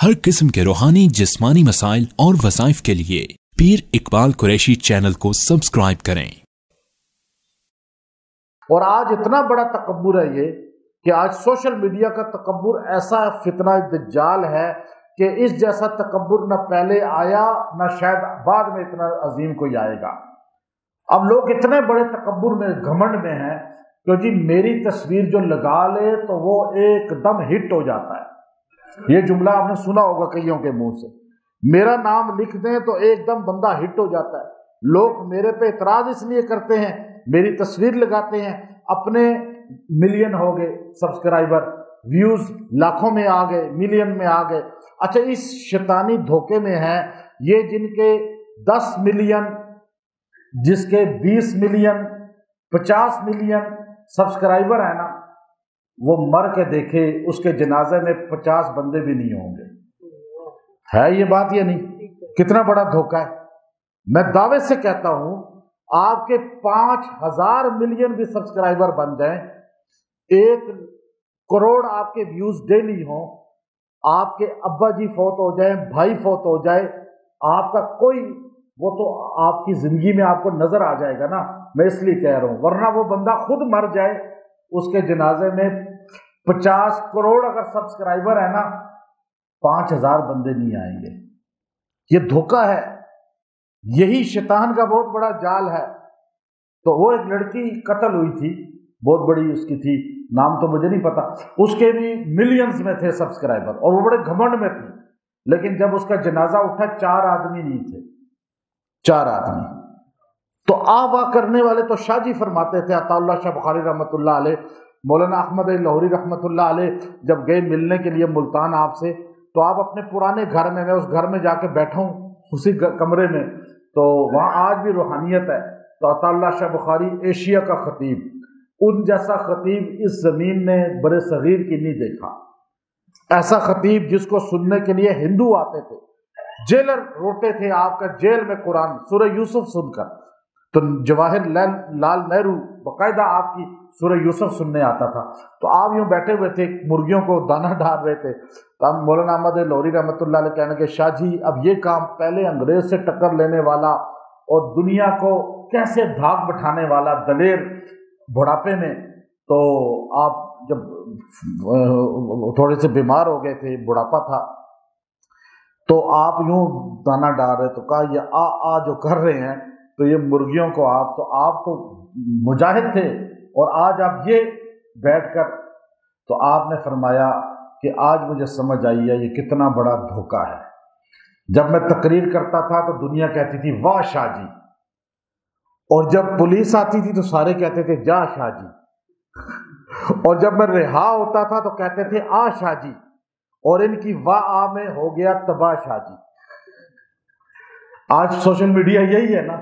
हर किस्म के रूहानी जिस्मानी मसाइल और वज़ाइफ के लिए पीर इकबाल कुरैशी चैनल को सब्सक्राइब करें। और आज इतना बड़ा तकब्बुर है ये कि आज सोशल मीडिया का तकब्बुर ऐसा फितना दज्जाल है कि इस जैसा तकब्बुर न पहले आया न शायद बाद में इतना अजीम कोई आएगा। अब लोग इतने बड़े तकब्बुर में, घमंड में हैं कि जी मेरी तस्वीर जो लगा ले तो वो एकदम हिट हो जाता है। ये जुमला आपने सुना होगा कईयों के मुंह से, मेरा नाम लिख दें तो एकदम बंदा हिट हो जाता है। लोग मेरे पे इतराज इसलिए करते हैं, मेरी तस्वीर लगाते हैं, अपने मिलियन हो गए सब्सक्राइबर, व्यूज लाखों में आ गए, मिलियन में आ गए। अच्छा, इस शैतानी धोखे में है ये जिनके 10 मिलियन, जिसके 20 मिलियन, 50 मिलियन सब्सक्राइबर है ना, वो मर के देखे उसके जनाजे में 50 बंदे भी नहीं होंगे। है ये बात या नहीं? कितना बड़ा धोखा है। मैं दावे से कहता हूं आपके 5000 मिलियन भी सब्सक्राइबर बन जाएं, 1 करोड़ आपके व्यूज डेली हों, आपके अब्बा जी फौत हो जाए, भाई फौत हो जाए, आपका कोई, वो तो आपकी जिंदगी में आपको नजर आ जाएगा ना। मैं इसलिए कह रहा हूं, वरना वो बंदा खुद मर जाए, उसके जनाजे में 50 करोड़ अगर सब्सक्राइबर है ना, 5000 बंदे नहीं आएंगे। ये धोखा है, यही शैतान का बहुत बड़ा जाल है। तो वो एक लड़की कत्ल हुई थी, बहुत बड़ी उसकी थी, नाम तो मुझे नहीं पता, उसके भी मिलियंस में थे सब्सक्राइबर और वो बड़े घमंड में थी। लेकिन जब उसका जनाजा उठा 4 आदमी नहीं थे, 4 आदमी। तो आ करने वाले तो शाह जी फरमाते थे, अताउल्लाह शाह बुखारी रहमतुल्लाह अलैह, मौलाना अहमद लाहौरी रहमतुल्लाह अलैह, जब गए मिलने के लिए मुल्तान आपसे, तो आप अपने पुराने घर में, मैं उस घर में जाके बैठा हूँ उसी कमरे में, तो वहाँ आज भी रूहानियत है। तो अताउल्लाह शाह बुखारी एशिया का खतीब, उन जैसा खतीब इस जमीन ने बड़े सगीर की नहीं देखा। ऐसा खतीब जिसको सुनने के लिए हिंदू आते थे, जेलर रोते थे आपका जेल में कुरान सूरह यूसुफ सुनकर। तो जवाहिर लाल नेहरू बाकायदा आपकी सूरह यूसुफ सुनने आता था। तो आप यूं बैठे हुए थे, मुर्गियों को दाना डाल रहे थे, तो हम मौलाना अहमद लाहौरी रहमतुल्लाह अलैह कहने के, शाह जी अब ये काम, पहले अंग्रेज से टक्कर लेने वाला और दुनिया को कैसे धाक बिठाने वाला दलेर बुढ़ापे में, तो आप जब थोड़े से बीमार हो गए थे, बुढ़ापा था, तो आप यूं दाना डाल रहे, तो कहा ये आ जो कर रहे हैं तो ये मुर्गियों को आप तो मुजाहिद थे और आज आप ये बैठकर, तो आपने फरमाया कि आज मुझे समझ आई है ये कितना बड़ा धोखा है। जब मैं तकरीर करता था तो दुनिया कहती थी वाह शाह जी, और जब पुलिस आती थी तो सारे कहते थे जा शाह जी, और जब मैं रिहा होता था तो कहते थे आ शाह जी, और इनकी वाह आ में हो गया तबाह शाह जी। आज सोशल मीडिया यही है ना।